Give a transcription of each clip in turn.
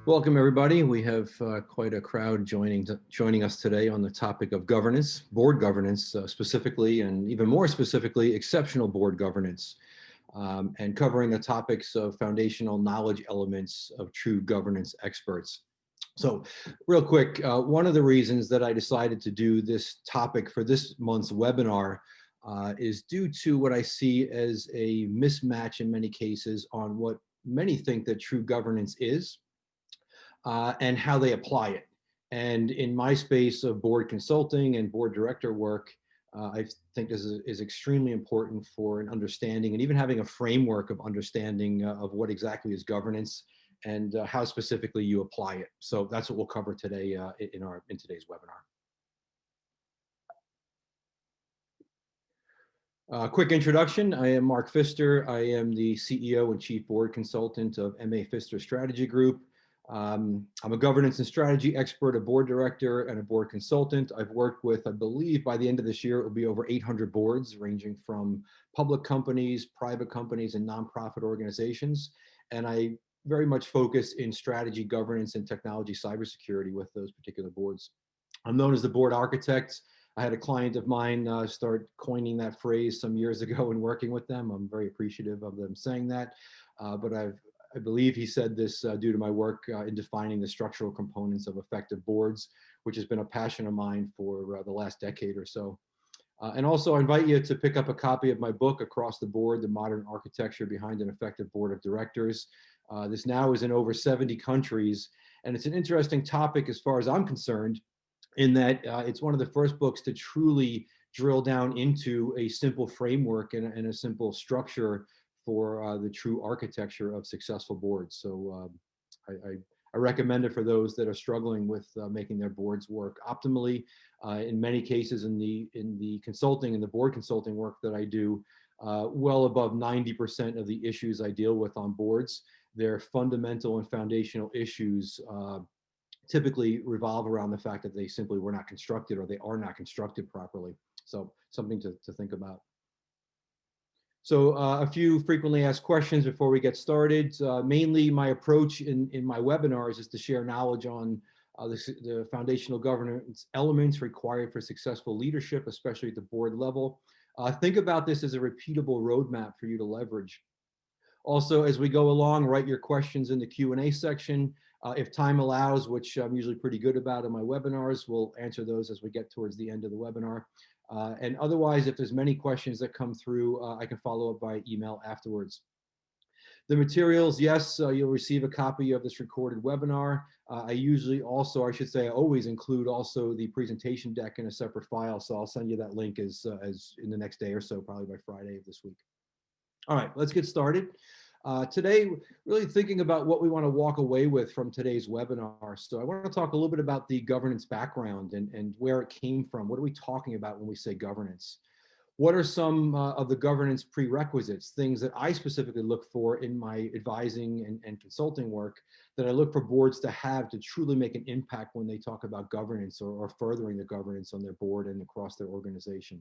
Welcome, everybody. We have quite a crowd joining us today on the topic of governance, board governance specifically, and even more specifically, exceptional board governance, and covering the topics of foundational knowledge elements of true governance experts. So real quick, one of the reasons that I decided to do this topic for this month's webinar is due to what I see as a mismatch in many cases on what many think that true governance is. And how they apply it. And in my space of board consulting and board director work, I think this is extremely important for an understanding and even having a framework of understanding of what exactly is governance and how specifically you apply it. So that's what we'll cover today in today's webinar. Quick introduction. I am Mark Pfister. I am the CEO and Chief Board Consultant of MA Pfister Strategy Group. I'm a governance and strategy expert, a board director, and a board consultant. I've worked with, I believe by the end of this year, it will be over 800 boards ranging from public companies, private companies, and nonprofit organizations. And I very much focus in strategy, governance, and technology cybersecurity with those particular boards. I'm known as the board architect. I had a client of mine start coining that phrase some years ago and working with them. I'm very appreciative of them saying that, but I believe he said this due to my work in defining the structural components of effective boards, which has been a passion of mine for the last decade or so. And also I invite you to pick up a copy of my book, Across the Board, The Modern Architecture Behind an Effective Board of Directors. This now is in over 70 countries, and it's an interesting topic as far as I'm concerned, in that it's one of the first books to truly drill down into a simple framework and a simple structure for the true architecture of successful boards. So I recommend it for those that are struggling with making their boards work optimally. In many cases in the consulting and the board consulting work that I do, well above 90% of the issues I deal with on boards, they're fundamental and foundational issues typically revolve around the fact that they simply were not constructed or they are not constructed properly. So something to think about. So a few frequently asked questions before we get started. Mainly my approach in my webinars is to share knowledge on the foundational governance elements required for successful leadership, especially at the board level. Think about this as a repeatable roadmap for you to leverage. Also, as we go along, write your questions in the Q&A section. If time allows, which I'm usually pretty good about in my webinars, we'll answer those as we get towards the end of the webinar. And otherwise, if there's many questions that come through, I can follow up by email afterwards. The materials, yes, you'll receive a copy of this recorded webinar. I usually also, I should say, I always include also the presentation deck in a separate file. So I'll send you that link as in the next day or so, probably by Friday of this week. All right, let's get started. Today, really thinking about what we want to walk away with from today's webinar. So I want to talk a little bit about the governance background and where it came from. What are we talking about when we say governance? What are some of the governance prerequisites, things that I specifically look for in my advising and consulting work that I look for boards to have to truly make an impact when they talk about governance or furthering the governance on their board and across their organization?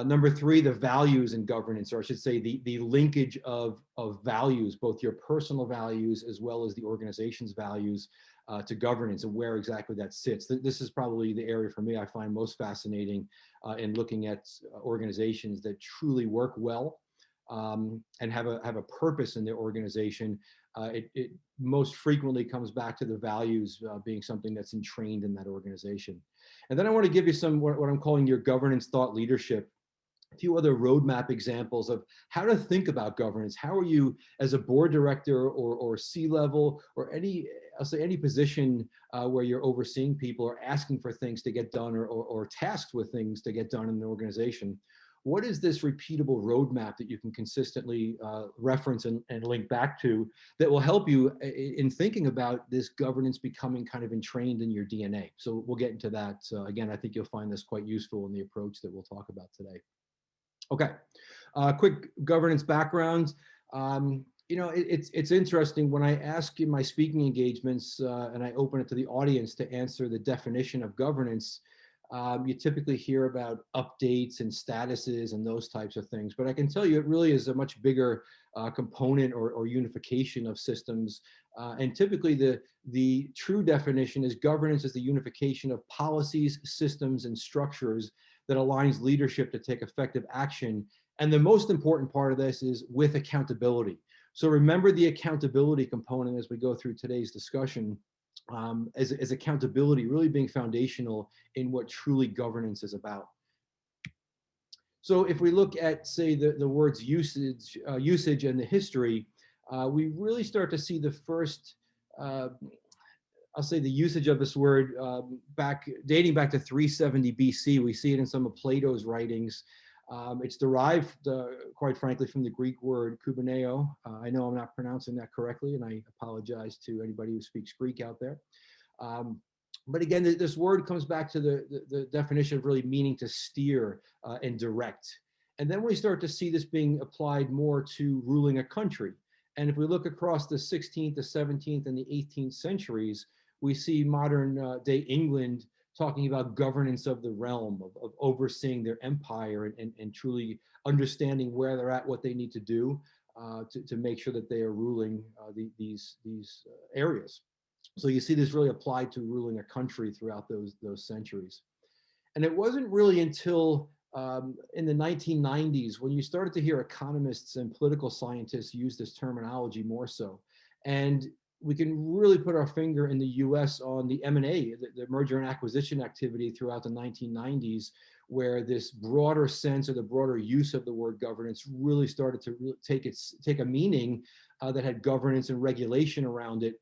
Number three, the values in governance, or I should say the linkage of values, both your personal values as well as the organization's values to governance and where exactly that sits. This is probably the area for me I find most fascinating in looking at organizations that truly work well and have a purpose in their organization. It most frequently comes back to the values being something that's entrained in that organization. And then I want to give you some what I'm calling your governance thought leadership. A few other roadmap examples of how to think about governance. How are you as a board director or C-level or I'll say any position where you're overseeing people or asking for things to get done or tasked with things to get done in the organization. what is this repeatable roadmap that you can consistently reference and link back to that will help you in thinking about this governance becoming kind of entrained in your DNA. So we'll get into that. Again, I think you'll find this quite useful in the approach that we'll talk about today. Okay, quick governance background. It's interesting when I ask in my speaking engagements and I open it to the audience to answer the definition of governance. You typically hear about updates and statuses and those types of things, but I can tell you it really is a much bigger component or unification of systems. And typically the true definition is governance is the unification of policies, systems, and structures that aligns leadership to take effective action. And the most important part of this is with accountability. So remember the accountability component as we go through today's discussion. As accountability really being foundational in what truly governance is about. So if we look at, say, the words usage and the history, we really start to see the first, I'll say the usage of this word dating back to 370 BC. We see it in some of Plato's writings. It's derived, quite frankly, from the Greek word kubeneo. I know I'm not pronouncing that correctly, and I apologize to anybody who speaks Greek out there. But again, this word comes back to the definition of really meaning to steer and direct. And then we start to see this being applied more to ruling a country. And if we look across the 16th, the 17th, and the 18th centuries, we see modern day England talking about governance of the realm, of overseeing their empire and truly understanding where they're at, what they need to do to make sure that they are ruling these areas. So you see this really applied to ruling a country throughout those centuries. And it wasn't really until in the 1990s when you started to hear economists and political scientists use this terminology more so. And we can really put our finger in the US on the M&A, the merger and acquisition activity throughout the 1990s, where this broader sense or the broader use of the word governance really started to take a meaning that had governance and regulation around it.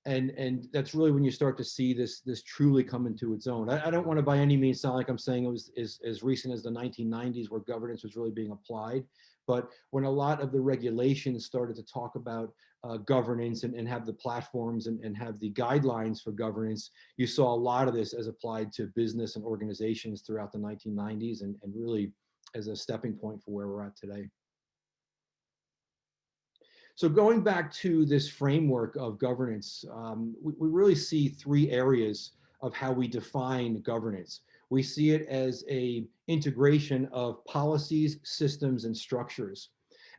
And that's really when you start to see this truly come into its own. I don't want to by any means sound like I'm saying it was as recent as the 1990s where governance was really being applied, but when a lot of the regulations started to talk about governance and have the platforms and have the guidelines for governance, you saw a lot of this as applied to business and organizations throughout the 1990s and really as a stepping point for where we're at today. So going back to this framework of governance, we really see three areas of how we define governance. We see it as an integration of policies, systems, and structures.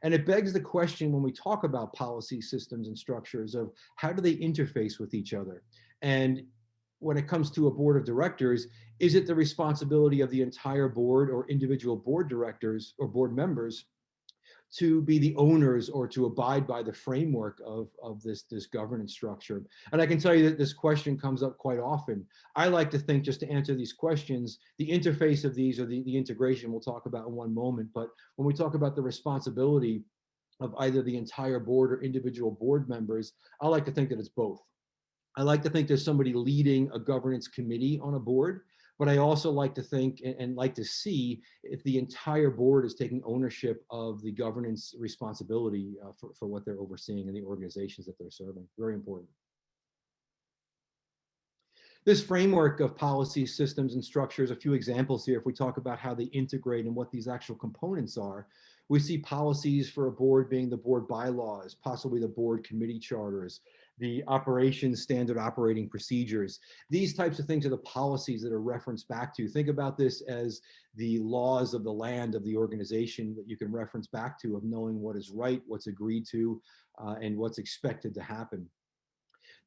And it begs the question when we talk about policy, systems, and structures of how do they interface with each other? And when it comes to a board of directors, is it the responsibility of the entire board or individual board directors or board members to be the owners or to abide by the framework of this governance structure? And I can tell you that this question comes up quite often. I like to think, just to answer these questions, the interface of these or the integration we'll talk about in one moment, but when we talk about the responsibility of either the entire board or individual board members, I like to think that it's both. I like to think there's somebody leading a governance committee on a board, but I also like to think and like to see if the entire board is taking ownership of the governance responsibility for what they're overseeing in the organizations that they're serving. Very important. This framework of policies, systems, and structures, a few examples here, if we talk about how they integrate and what these actual components are, we see policies for a board being the board bylaws, possibly the board committee charters, the operations standard operating procedures. These types of things are the policies that are referenced back to. Think about this as the laws of the land of the organization that you can reference back to, of knowing what is right, what's agreed to, and what's expected to happen.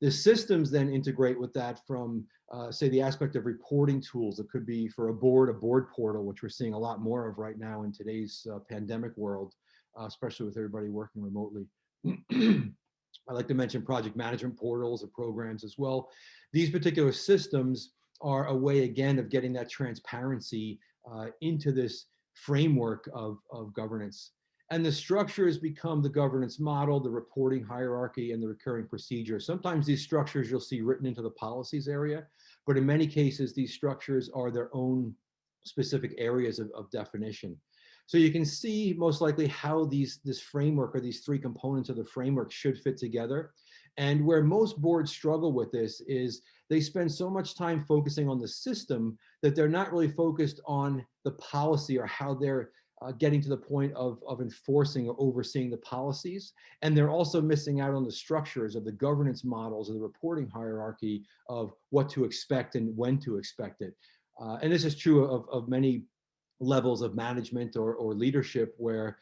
The systems then integrate with that from, say, the aspect of reporting tools. It could be for a board portal, which we're seeing a lot more of right now in today's pandemic world, especially with everybody working remotely. I like to mention project management portals or programs as well. These particular systems are a way, again, of getting that transparency into this framework of governance. And the structures become the governance model, the reporting hierarchy, and the recurring procedure. Sometimes these structures you'll see written into the policies area, but in many cases, these structures are their own specific areas of definition. So you can see most likely how this framework, or these three components of the framework, should fit together. And where most boards struggle with this is they spend so much time focusing on the system that they're not really focused on the policy, or how they're getting to the point of enforcing or overseeing the policies. And they're also missing out on the structures of the governance models, of the reporting hierarchy, of what to expect and when to expect it. And this is true of many levels of management or leadership, where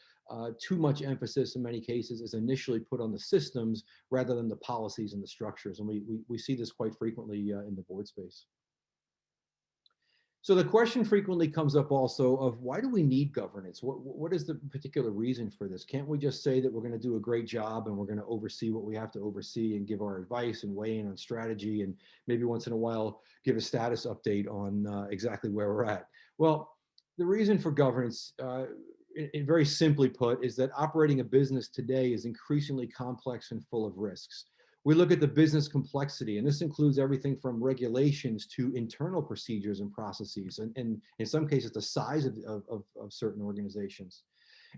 too much emphasis in many cases is initially put on the systems rather than the policies and the structures. And we see this quite frequently in the board space. So the question frequently comes up also of, why do we need governance? What is the particular reason for this? Can't we just say that we're going to do a great job and we're going to oversee what we have to oversee and give our advice and weigh in on strategy, and maybe once in a while give a status update on exactly where we're at? Well, the reason for governance, very simply put, is that operating a business today is increasingly complex and full of risks. We look at the business complexity, and this includes everything from regulations to internal procedures and processes, and in some cases, the size of certain organizations.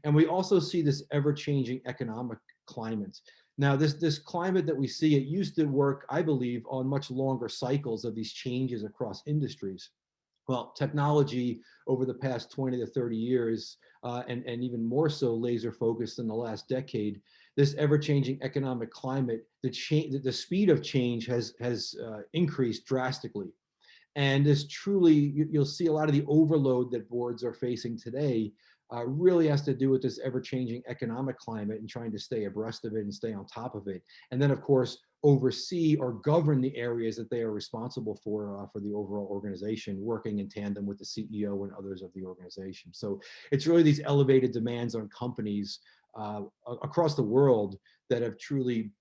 And we also see this ever-changing economic climate. Now, this climate that we see, it used to work, I believe, on much longer cycles of these changes across industries. Well, technology over the past 20 to 30 years, and even more so laser focused in the last decade, this ever-changing economic climate, the speed of change has increased drastically. And this truly, you'll see a lot of the overload that boards are facing today really has to do with this ever-changing economic climate and trying to stay abreast of it and stay on top of it. And then, of course, oversee or govern the areas that they are responsible for the overall organization, working in tandem with the CEO and others of the organization. So it's really these elevated demands on companies across the world that have truly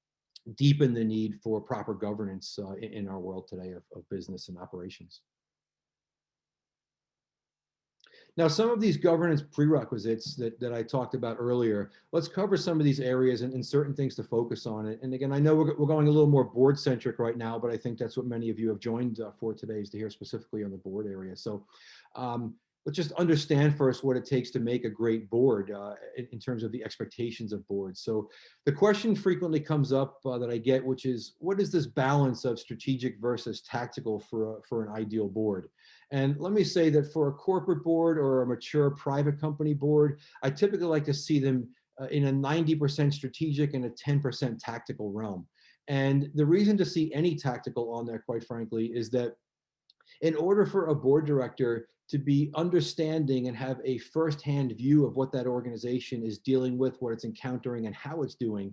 deepened the need for proper governance in our world today of business and operations. Now, some of these governance prerequisites that I talked about earlier, let's cover some of these areas and certain things to focus on. And again, I know we're going a little more board centric right now, but I think that's what many of you have joined for today, is to hear specifically on the board area. So let's just understand first what it takes to make a great board in terms of the expectations of boards. So the question frequently comes up that I get, which is, what is this balance of strategic versus tactical for an ideal board? And let me say that for a corporate board or a mature private company board, I typically like to see them in a 90% strategic and a 10% tactical realm. And the reason to see any tactical on there, quite frankly, is that in order for a board director to be understanding and have a firsthand view of what that organization is dealing with, what it's encountering, and how it's doing,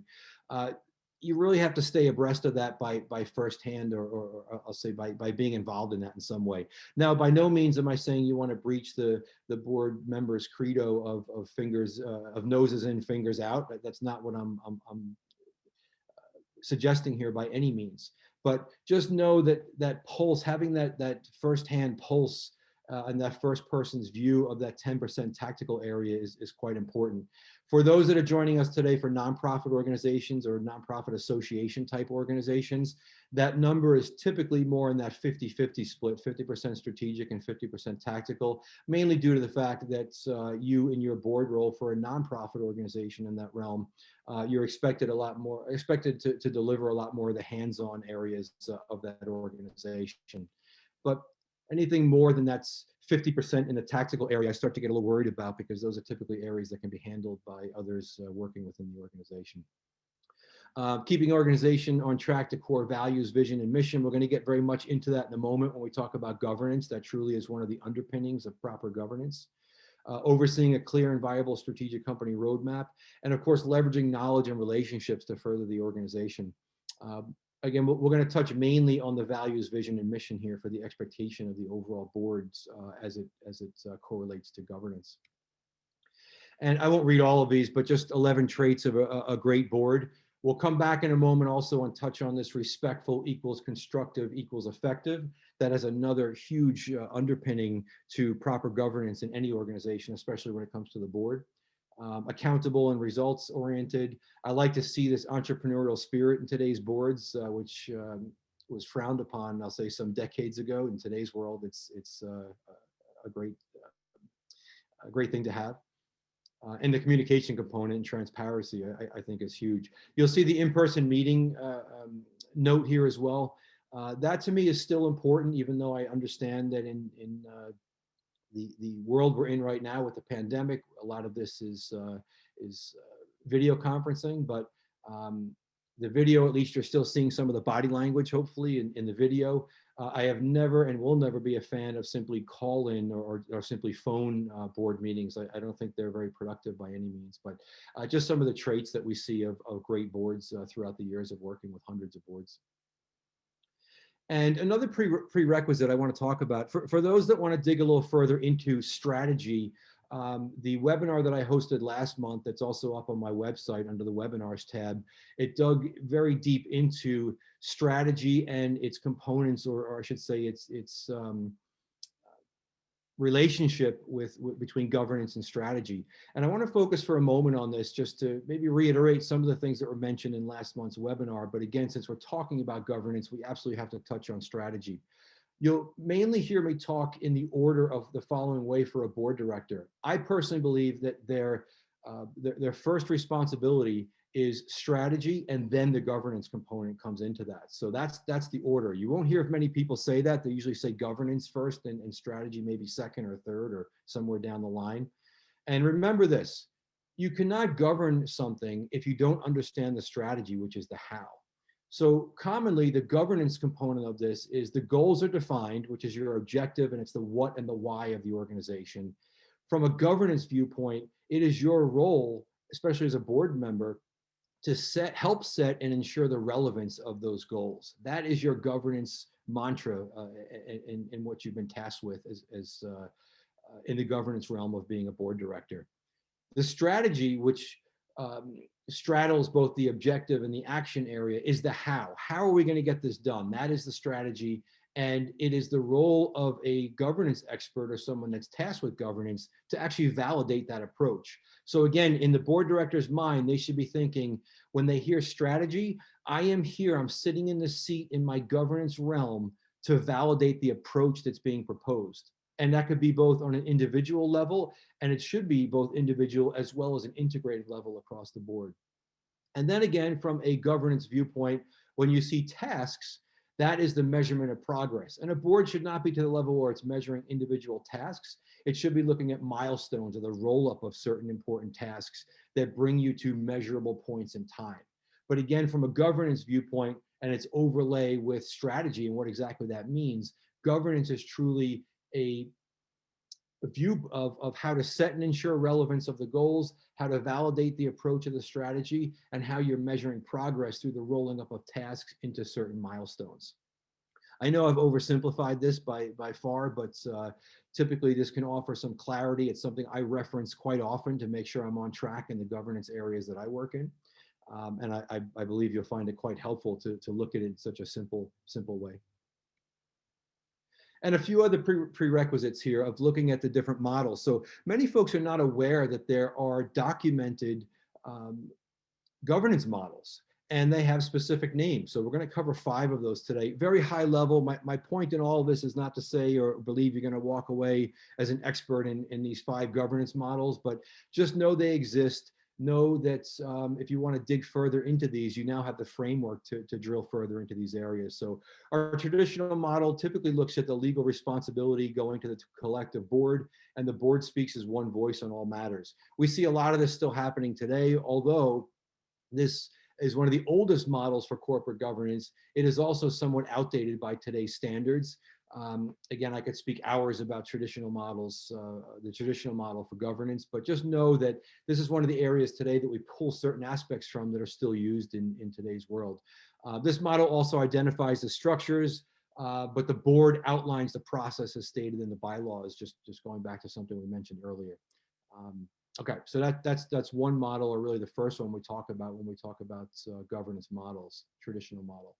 you really have to stay abreast of that by firsthand, or I'll say by being involved in that in some way. Now, by no means am I saying you want to breach the board members' credo of fingers, of noses in, fingers out. That's not what I'm suggesting here by any means. But just know that pulse, having that firsthand pulse and that first person's view of that 10% tactical area is quite important. For those that are joining us today for nonprofit organizations or nonprofit association type organizations, that number is typically more in that 50-50 split, 50% strategic and 50% tactical, mainly due to the fact that you in your board role for a nonprofit organization in that realm, you're expected to deliver a lot more of the hands-on areas of that organization. But anything more than that's 50% in the tactical area, I start to get a little worried about, because those are typically areas that can be handled by others working within the organization. Keeping organization on track to core values, vision, and mission. We're going to get very much into that in a moment when we talk about governance. That truly is one of the underpinnings of proper governance. Overseeing a clear and viable strategic company roadmap, and of course, leveraging knowledge and relationships to further the organization. Again, we're going to touch mainly on the values, vision, and mission here for the expectation of the overall boards as it correlates to governance. And I won't read all of these, but just 11 traits of a great board. We'll come back in a moment also and touch on this respectful equals constructive equals effective. That is another huge underpinning to proper governance in any organization, especially when it comes to the board. Accountable and results oriented. I like to see this entrepreneurial spirit in today's boards, which was frowned upon, I'll say, some decades ago. In today's world, it's a great a great thing to have. And the communication component and transparency, I think, is huge. You'll see the in-person meeting note here as well. That to me is still important, even though I understand that in the world we're in right now with the pandemic, a lot of this is video conferencing, but the video, at least you're still seeing some of the body language, hopefully, in the video. I have never and will never be a fan of simply call in or simply phone board meetings. I don't think they're very productive by any means, but just some of the traits that we see of great boards throughout the years of working with hundreds of boards. And another prerequisite I want to talk about, for those that want to dig a little further into strategy, the webinar that I hosted last month, that's also up on my website under the webinars tab, it dug very deep into strategy and its components, or I should say its relationship between governance and strategy. And I want to focus for a moment on this, just to maybe reiterate some of the things that were mentioned in last month's webinar. But again, since we're talking about governance, we absolutely have to touch on strategy. You'll mainly hear me talk in the order of the following way for a board director. I personally believe that their first responsibility is strategy, and then the governance component comes into that. So that's the order. You won't hear many people say that. They usually say governance first and strategy maybe second or third or somewhere down the line. And remember this, you cannot govern something if you don't understand the strategy, which is the how. So commonly, the governance component of this is the goals are defined, which is your objective, and it's the what and the why of the organization. From a governance viewpoint, it is your role, especially as a board member, to help set and ensure the relevance of those goals. That is your governance mantra in what you've been tasked with as in the governance realm of being a board director. The strategy, which straddles both the objective and the action area, is the how. How are we going to get this done? That is the strategy. And it is the role of a governance expert or someone that's tasked with governance to actually validate that approach. So again, in the board director's mind, they should be thinking, when they hear strategy, I am here, I'm sitting in the seat in my governance realm to validate the approach that's being proposed. And that could be both on an individual level, and it should be both individual as well as an integrated level across the board. And then again, from a governance viewpoint, when you see tasks, that is the measurement of progress. And a board should not be to the level where it's measuring individual tasks. It should be looking at milestones or the roll-up of certain important tasks that bring you to measurable points in time. But again, from a governance viewpoint and its overlay with strategy and what exactly that means, governance is truly a view of how to set and ensure relevance of the goals, how to validate the approach of the strategy, and how you're measuring progress through the rolling up of tasks into certain milestones. I know I've oversimplified this by far, but typically this can offer some clarity. It's something I reference quite often to make sure I'm on track in the governance areas that I work in. And I believe you'll find it quite helpful to look at it in such a simple way. And a few other prerequisites here of looking at the different models. So many folks are not aware that there are documented governance models, and they have specific names. So we're going to cover 5 of those today. Very high level. My point in all of this is not to say or believe you're going to walk away as an expert in these 5 governance models, but just know they exist. Know that if you want to dig further into these, you now have the framework to drill further into these areas. So our traditional model typically looks at the legal responsibility going to the collective board, and the board speaks as one voice on all matters. We see a lot of this still happening today, although this is one of the oldest models for corporate governance. It is also somewhat outdated by today's standards. Again, I could speak hours about traditional models, the traditional model for governance, but just know that this is one of the areas today that we pull certain aspects from that are still used in today's world. This model also identifies the structures, but the board outlines the process as stated in the bylaws, just going back to something we mentioned earlier. Okay, so that's one model, or really the first one we talk about when we talk about governance models, traditional model.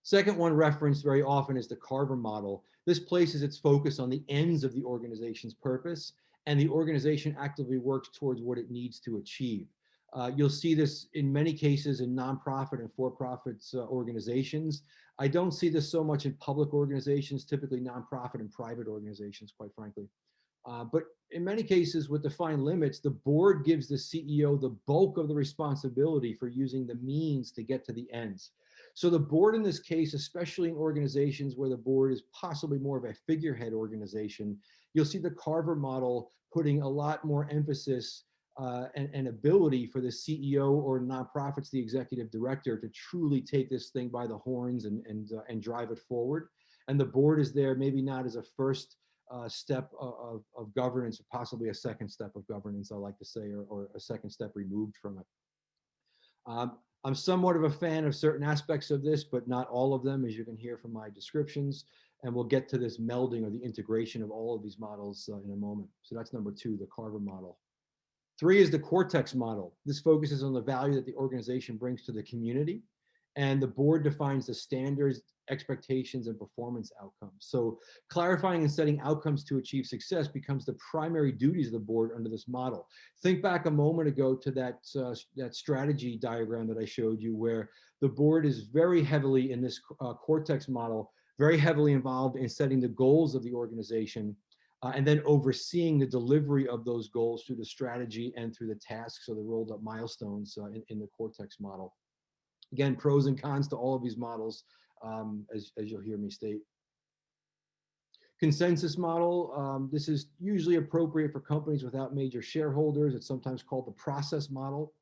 Second one referenced very often is the Carver model. This places its focus on the ends of the organization's purpose, and the organization actively works towards what it needs to achieve. You'll see this in many cases in nonprofit and for-profit organizations. I don't see this so much in public organizations, typically nonprofit and private organizations, quite frankly. But in many cases with defined limits, the board gives the CEO the bulk of the responsibility for using the means to get to the ends. So the board in this case, especially in organizations where the board is possibly more of a figurehead organization, you'll see the Carver model putting a lot more emphasis and ability for the CEO or nonprofits, the executive director, to truly take this thing by the horns and drive it forward. And the board is there maybe not as a first step of governance, or possibly a second step of governance, I like to say, or a second step removed from it. I'm somewhat of a fan of certain aspects of this, but not all of them, as you can hear from my descriptions. And we'll get to this melding or the integration of all of these models in a moment. So that's number 2, the Carver model. 3 is the Cortex model. This focuses on the value that the organization brings to the community, and the board defines the standards, expectations, and performance outcomes. So clarifying and setting outcomes to achieve success becomes the primary duties of the board under this model. Think back a moment ago to that strategy diagram that I showed you, where the board is very heavily in this Cortex model, very heavily involved in setting the goals of the organization, and then overseeing the delivery of those goals through the strategy and through the tasks or the rolled up milestones in the Cortex model. Again, pros and cons to all of these models, as you'll hear me state. Consensus model, this is usually appropriate for companies without major shareholders. It's sometimes called the process model.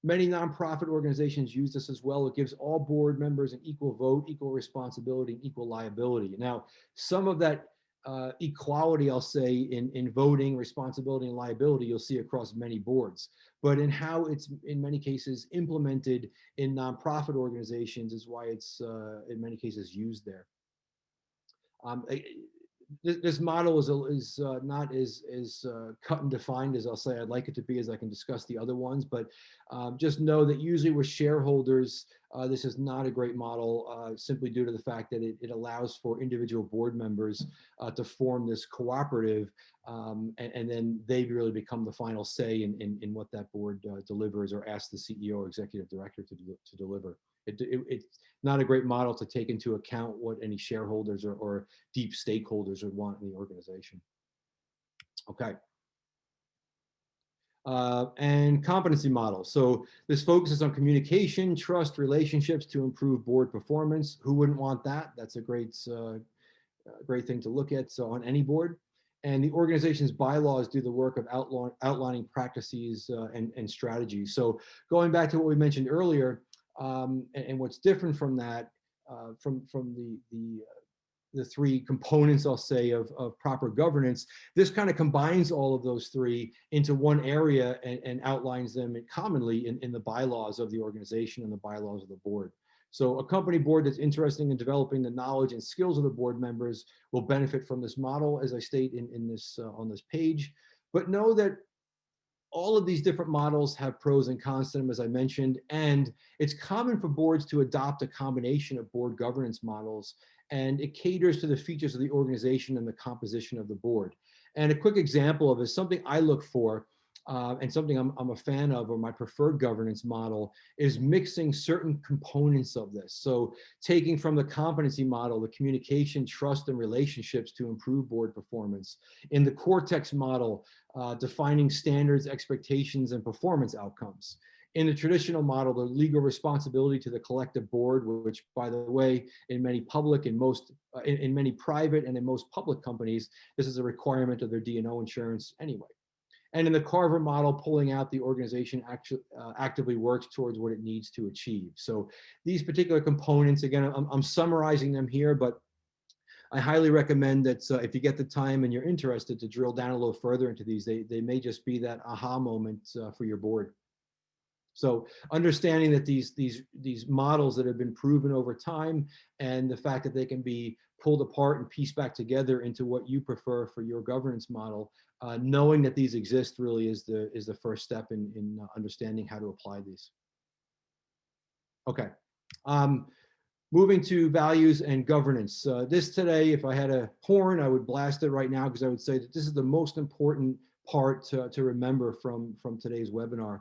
Many nonprofit organizations use this as well. It gives all board members an equal vote, equal responsibility, and equal liability. Now, some of that equality, I'll say, in voting, responsibility, and liability, you'll see across many boards. But in how it's, in many cases, implemented in nonprofit organizations is why it's, in many cases, used there. This model is not as cut and defined as I'll say I'd like it to be, as I can discuss the other ones, but just know that usually with shareholders, this is not a great model, simply due to the fact that it allows for individual board members to form this cooperative, and then they really become the final say in what that board delivers or asks the CEO or executive director to deliver. It's not a great model to take into account what any shareholders or deep stakeholders would want in the organization. Okay. And competency model. So this focuses on communication, trust, relationships to improve board performance. Who wouldn't want that? That's a great thing to look at, so on any board. And the organization's bylaws do the work of outlining practices and strategies. So going back to what we mentioned earlier, and what's different from that, from the 3 components, I'll say, of proper governance, this kind of combines all of those 3 into one area and outlines them commonly in the bylaws of the organization and the bylaws of the board. So a company board that's interested in developing the knowledge and skills of the board members will benefit from this model, as I state in this on this page. But know that all of these different models have pros and cons to them, as I mentioned, and it's common for boards to adopt a combination of board governance models, and it caters to the features of the organization and the composition of the board. And a quick example of it, something I look for, and something I'm a fan of, or my preferred governance model, is mixing certain components of this. So taking from the competency model, the communication, trust, and relationships to improve board performance. In the Cortex model, defining standards, expectations, and performance outcomes. In the traditional model, the legal responsibility to the collective board, which, by the way, in many public and in many private and in most public companies, this is a requirement of their D&O insurance anyway. And in the Carver model, pulling out the organization actively works towards what it needs to achieve. So these particular components, again, I'm summarizing them here, but I highly recommend that if you get the time and you're interested to drill down a little further into these, they may just be that aha moment for your board. So understanding that these models that have been proven over time, and the fact that they can be pulled apart and pieced back together into what you prefer for your governance model, knowing that these exist really is the first step in understanding how to apply these. Okay. Moving to values and governance. This today, if I had a horn, I would blast it right now, because I would say that this is the most important part to remember from today's webinar.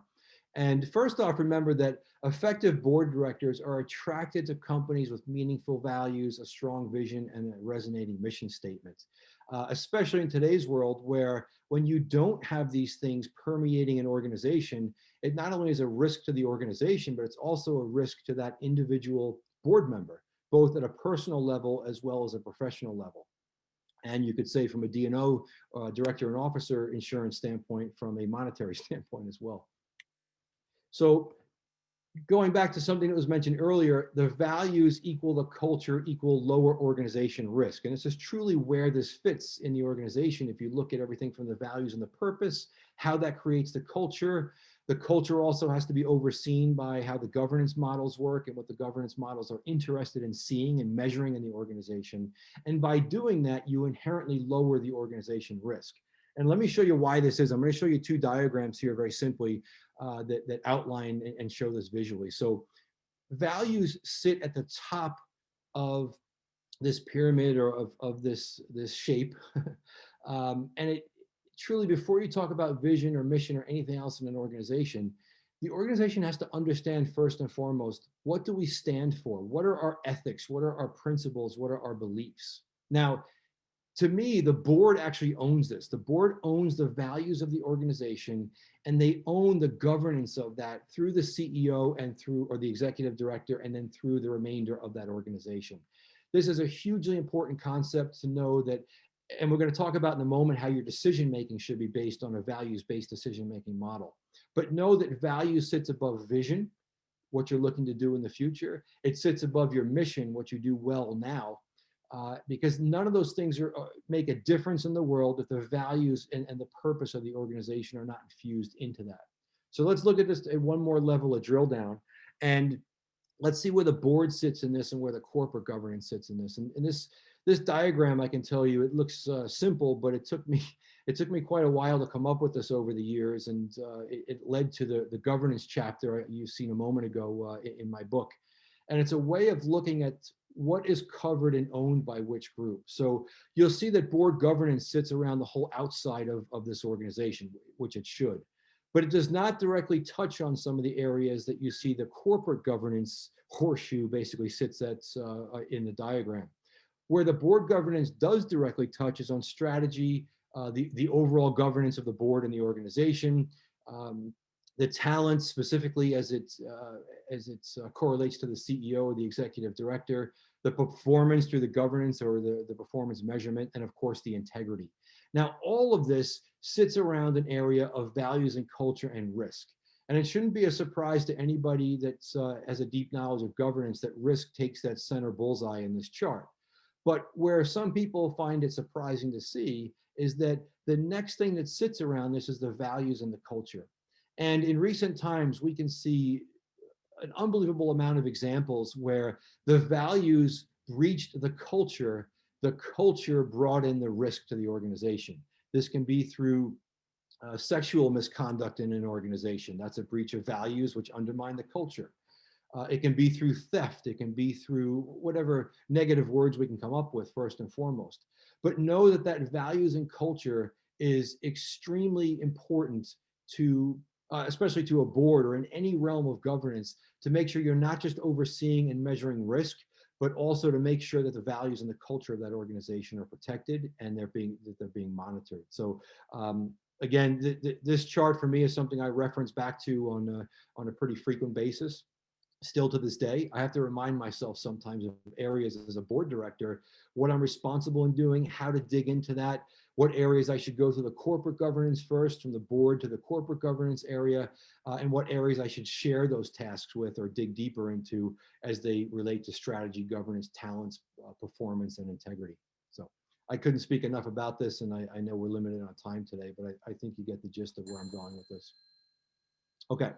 And first off, remember that effective board directors are attracted to companies with meaningful values, a strong vision, and a resonating mission statement. especially in today's world where when you don't have these things permeating an organization, it not only is a risk to the organization, but it's also a risk to that individual board member, both at a personal level as well as a professional level. And you could say from a D&O, director and officer insurance standpoint, from a monetary standpoint as well. So going back to something that was mentioned earlier, the values equal the culture equal lower organization risk. And this is truly where this fits in the organization. If you look at everything from the values and the purpose, how that creates the culture also has to be overseen by how the governance models work and what the governance models are interested in seeing and measuring in the organization. And by doing that, you inherently lower the organization risk. And let me show you why this is. I'm going to show you two diagrams here very simply that outline and show this visually. So values sit at the top of this pyramid or of this shape. And it truly, before you talk about vision or mission or anything else in an organization, the organization has to understand first and foremost, what do we stand for? What are our ethics? What are our principles? What are our beliefs? Now, to me, the board actually owns this. The board owns the values of the organization, and they own the governance of that through the CEO and through, or the executive director, and then through the remainder of that organization. This is a hugely important concept to know that, and we're going to talk about in a moment how your decision making should be based on a values-based decision making model. But know that value sits above vision, what you're looking to do in the future. It sits above your mission, what you do well now. Because none of those things make a difference in the world if the values and the purpose of the organization are not infused into that. So let's look at this at one more level of drill down, and let's see where the board sits in this and where the corporate governance sits in this. And this diagram, I can tell you, it looks simple, but it took me quite a while to come up with this over the years, and it led to the governance chapter you've seen a moment ago in my book. And it's a way of looking at what is covered and owned by which group. So you'll see that board governance sits around the whole outside of this organization, which it should. But it does not directly touch on some of the areas that you see the corporate governance horseshoe basically sits at in the diagram. Where the board governance does directly touch is on strategy, the overall governance of the board and the organization, the talent specifically as it correlates to the CEO or the executive director, the performance through the governance or the performance measurement, and of course the integrity. Now, all of this sits around an area of values and culture and risk. And it shouldn't be a surprise to anybody that has a deep knowledge of governance that risk takes that center bullseye in this chart. But where some people find it surprising to see is that the next thing that sits around this is the values and the culture. And in recent times, we can see an unbelievable amount of examples where the values breached the culture brought in the risk to the organization. This can be through sexual misconduct in an organization. That's a breach of values which undermine the culture. It can be through theft. It can be through whatever negative words we can come up with first and foremost. But know that that values and culture is extremely important to, especially to a board or in any realm of governance, to make sure you're not just overseeing and measuring risk, but also to make sure that the values and the culture of that organization are protected and they're being monitored. So again, this chart for me is something I reference back to on a pretty frequent basis. Still to this day, I have to remind myself sometimes of areas as a board director, what I'm responsible in doing, how to dig into that, what areas I should go through the corporate governance first, from the board to the corporate governance area, and what areas I should share those tasks with or dig deeper into as they relate to strategy, governance, talents, performance, and integrity. So I couldn't speak enough about this, and I know we're limited on time today, but I think you get the gist of where I'm going with this. Okay.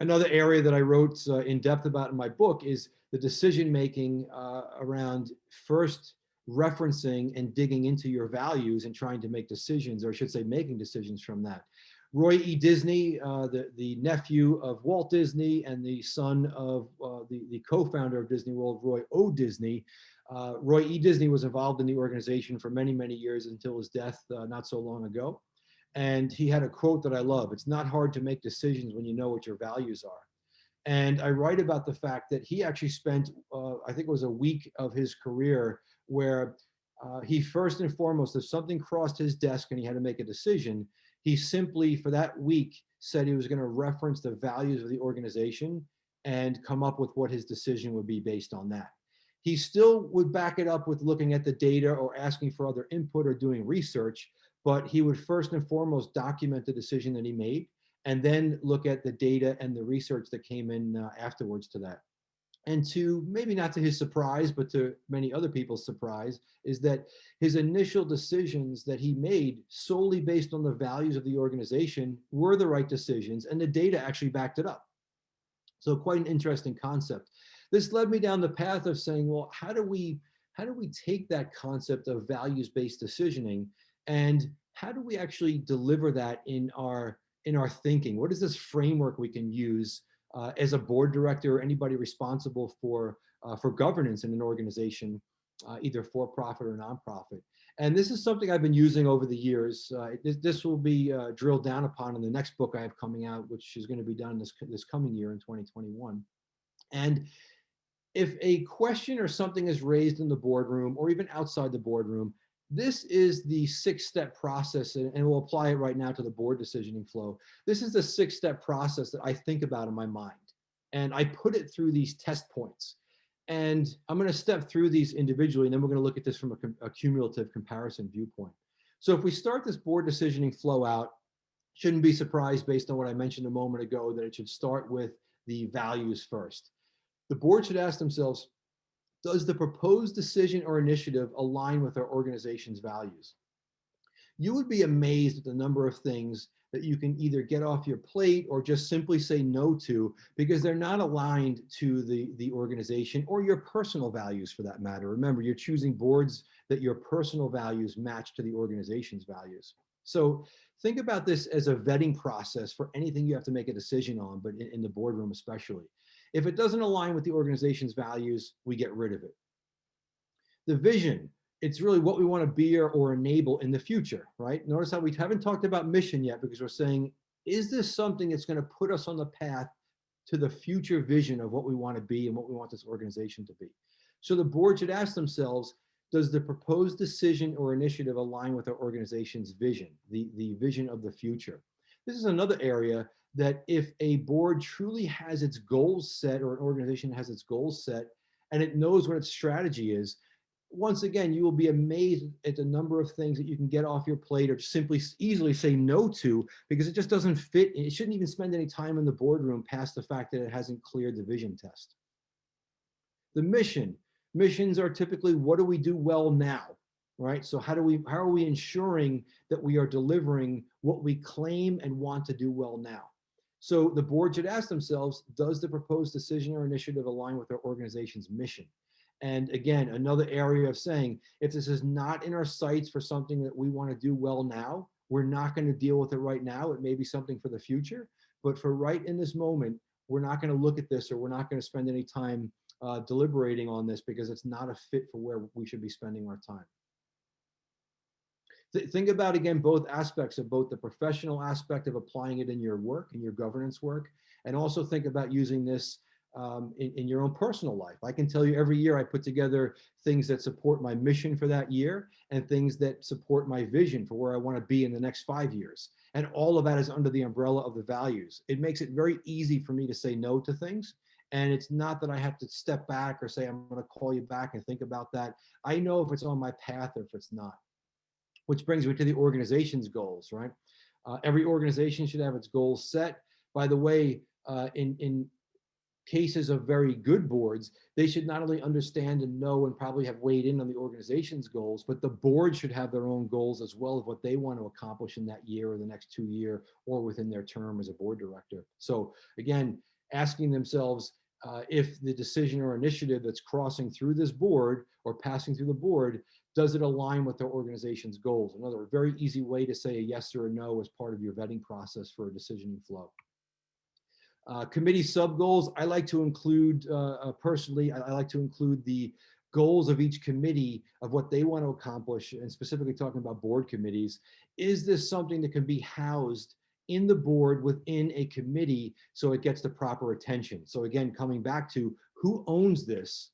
Another area that I wrote in depth about in my book is the decision making around first referencing and digging into your values and trying to make decisions, or I should say making decisions from that. Roy E. Disney, the nephew of Walt Disney and the son of the co-founder of Disney World, Roy O. Disney. Roy E. Disney was involved in the organization for many, many years until his death not so long ago. And he had a quote that I love: "It's not hard to make decisions when you know what your values are." And I write about the fact that he actually spent, I think it was a week of his career where he first and foremost, if something crossed his desk and he had to make a decision, he simply, for that week, said he was going to reference the values of the organization and come up with what his decision would be based on that. He still would back it up with looking at the data or asking for other input or doing research, but he would first and foremost document the decision that he made and then look at the data and the research that came in afterwards to that. And to maybe not to his surprise, but to many other people's surprise, is that his initial decisions that he made solely based on the values of the organization were the right decisions, and the data actually backed it up. So quite an interesting concept. This led me down the path of saying, well, how do we take that concept of values-based decisioning, and how do we actually deliver that in our thinking? What is this framework we can use as a board director or anybody responsible for governance in an organization, either for profit or nonprofit? And this is something I've been using over the years. This will be drilled down upon in the next book I have coming out, which is going to be done this coming year in 2021. And if a question or something is raised in the boardroom or even outside the boardroom, this is the 6-step process, and we'll apply it right now to the board decisioning flow. This is the 6-step process that I think about in my mind, and I put it through these test points. And I'm going to step through these individually, and then we're going to look at this from a cumulative comparison viewpoint. So if we start this board decisioning flow out, shouldn't be surprised based on what I mentioned a moment ago that it should start with the values first. The board should ask themselves, does the proposed decision or initiative align with our organization's values? You would be amazed at the number of things that you can either get off your plate or just simply say no to because they're not aligned to the organization or your personal values for that matter. Remember, you're choosing boards that your personal values match to the organization's values. So think about this as a vetting process for anything you have to make a decision on, but in the boardroom especially. If it doesn't align with the organization's values, we get rid of it. The vision, it's really what we want to be or enable in the future, right? Notice how we haven't talked about mission yet because we're saying, is this something that's going to put us on the path to the future vision of what we want to be and what we want this organization to be? So the board should ask themselves, does the proposed decision or initiative align with our organization's vision, the vision of the future? This is another area that if a board truly has its goals set or an organization has its goals set and it knows what its strategy is, once again, you will be amazed at the number of things that you can get off your plate or simply easily say no to because it just doesn't fit. It shouldn't even spend any time in the boardroom past the fact that it hasn't cleared the vision test. The mission. Missions are typically what do we do well now, right? So how are we ensuring that we are delivering what we claim and want to do well now? So the board should ask themselves, does the proposed decision or initiative align with our organization's mission? And again, another area of saying, if this is not in our sights for something that we want to do well now, we're not going to deal with it right now. It may be something for the future, but for right in this moment, we're not going to look at this or we're not going to spend any time deliberating on this because it's not a fit for where we should be spending our time. Think about, again, both aspects of both the professional aspect of applying it in your work, in your governance work, and also think about using this in your own personal life. I can tell you every year I put together things that support my mission for that year and things that support my vision for where I want to be in the next 5 years. And all of that is under the umbrella of the values. It makes it very easy for me to say no to things. And it's not that I have to step back or say, I'm going to call you back and think about that. I know if it's on my path or if it's not. Which brings me to the organization's goals, right? Every organization should have its goals set. By the way, in cases of very good boards, they should not only understand and know and probably have weighed in on the organization's goals, but the board should have their own goals as well of what they want to accomplish in that year or the next 2 year or within their term as a board director. So again, asking themselves if the decision or initiative that's crossing through this board or passing through the board, does it align with their organization's goals? Another very easy way to say a yes or a no as part of your vetting process for a decisioning flow. Committee sub goals, I like to include, personally, I like to include the goals of each committee of what they want to accomplish, and specifically talking about board committees. Is this something that can be housed in the board within a committee so it gets the proper attention? So again, coming back to who owns this?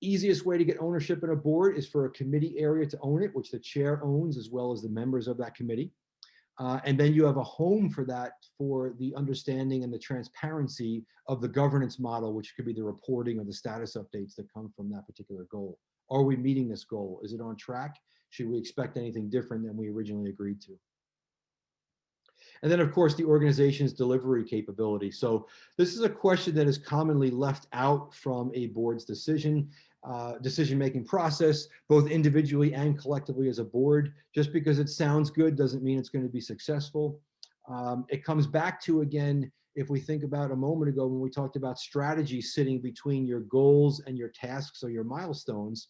Easiest way to get ownership in a board is for a committee area to own it, which the chair owns as well as the members of that committee. And then you have a home for that, for the understanding and the transparency of the governance model, which could be the reporting or the status updates that come from that particular goal. Are we meeting this goal? Is it on track? Should we expect anything different than we originally agreed to? And then, of course, the organization's delivery capability. So this is a question that is commonly left out from a board's decision-making process, both individually and collectively as a board. Just because it sounds good doesn't mean it's going to be successful. It comes back to, again, if we think about a moment ago when we talked about strategy sitting between your goals and your tasks or your milestones,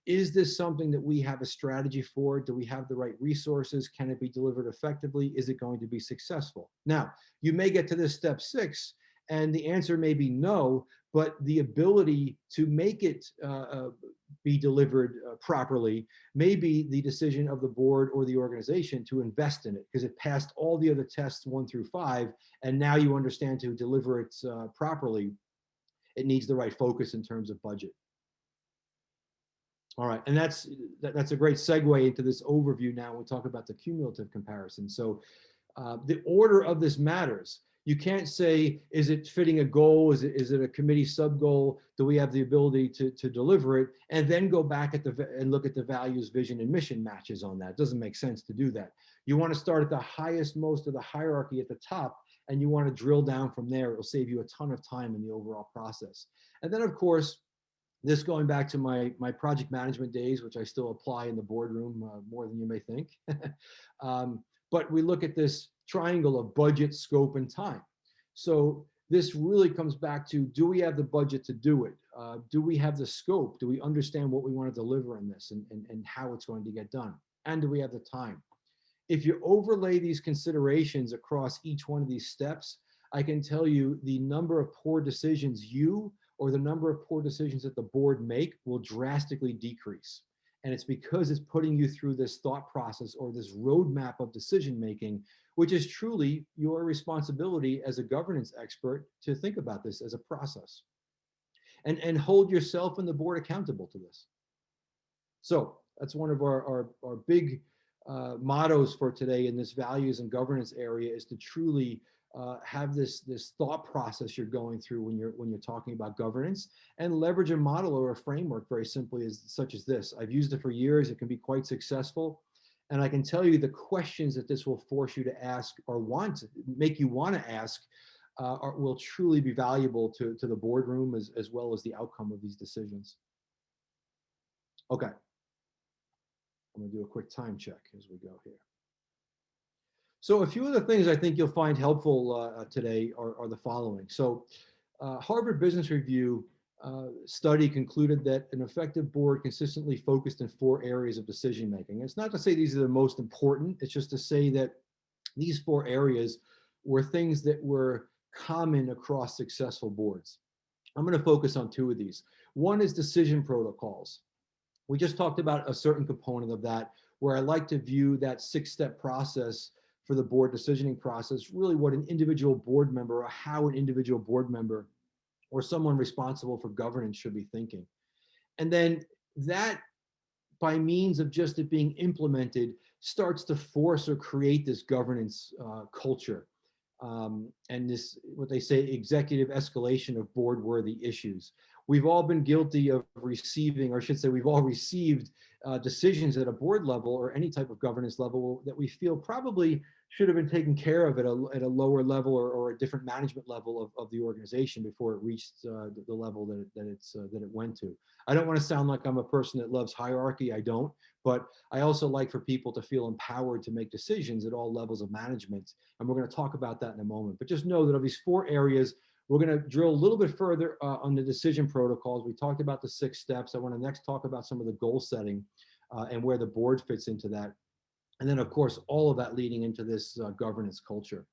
is this something that we have a strategy for? Do we have the right resources? Can it be delivered effectively? Is it going to be successful? Now, you may get to this step 6, and the answer may be no, but the ability to make it be delivered properly may be the decision of the board or the organization to invest in it, because it passed all the other tests 1 through 5, and now you understand to deliver it properly, it needs the right focus in terms of budget. All right, and that's a great segue into this overview now when we talk about the cumulative comparison. So the order of this matters. You can't say, is it fitting a goal? Is it a committee sub-goal? Do we have the ability to deliver it? And then go back and look at the values, vision, and mission matches on that. It doesn't make sense to do that. You want to start at the highest, most of the hierarchy at the top, and you want to drill down from there. It'll save you a ton of time in the overall process. And then, of course, this going back to my project management days, which I still apply in the boardroom more than you may think. But we look at this triangle of budget, scope, and time. So this really comes back to, do we have the budget to do it? Do we have the scope? Do we understand what we want to deliver in this and how it's going to get done? And do we have the time? If you overlay these considerations across each one of these steps, I can tell you the number of poor decisions or the number of poor decisions that the board make will drastically decrease. And it's because it's putting you through this thought process or this roadmap of decision making, which is truly your responsibility as a governance expert to think about this as a process and hold yourself and the board accountable to this. So that's one of our big mottos for today in this values and governance area, is to truly have this thought process you're going through when you're talking about governance, and leverage a model or a framework very simply such as this. I've used it for years. It can be quite successful. And I can tell you the questions that this will force you to ask or make you want to ask will truly be valuable to the boardroom as well as the outcome of these decisions. Okay. I'm going to do a quick time check as we go here. So a few of the things I think you'll find helpful today are the following. So Harvard Business Review study concluded that an effective board consistently focused in 4 areas of decision making. It's not to say these are the most important, it's just to say that these 4 areas were things that were common across successful boards. I'm going to focus on 2 of these. One is decision protocols. We just talked about a certain component of that, where I like to view that 6-step process for the board decisioning process, really what an individual board member, or how an individual board member or someone responsible for governance should be thinking. And then that, by means of just it being implemented, starts to force or create this governance culture. And this, what they say, executive escalation of board-worthy issues. We've all been guilty of receiving, or I should say, we've all received decisions at a board level or any type of governance level that we feel probably should have been taken care of at a lower level or a different management level of the organization before it reached the level that it went to. I don't want to sound like I'm a person that loves hierarchy. I don't, but I also like for people to feel empowered to make decisions at all levels of management. And we're going to talk about that in a moment. But just know that of these 4 areas, we're going to drill a little bit further on the decision protocols. We talked about the 6 steps. I want to next talk about some of the goal setting and where the board fits into that. And then, of course, all of that leading into this governance culture.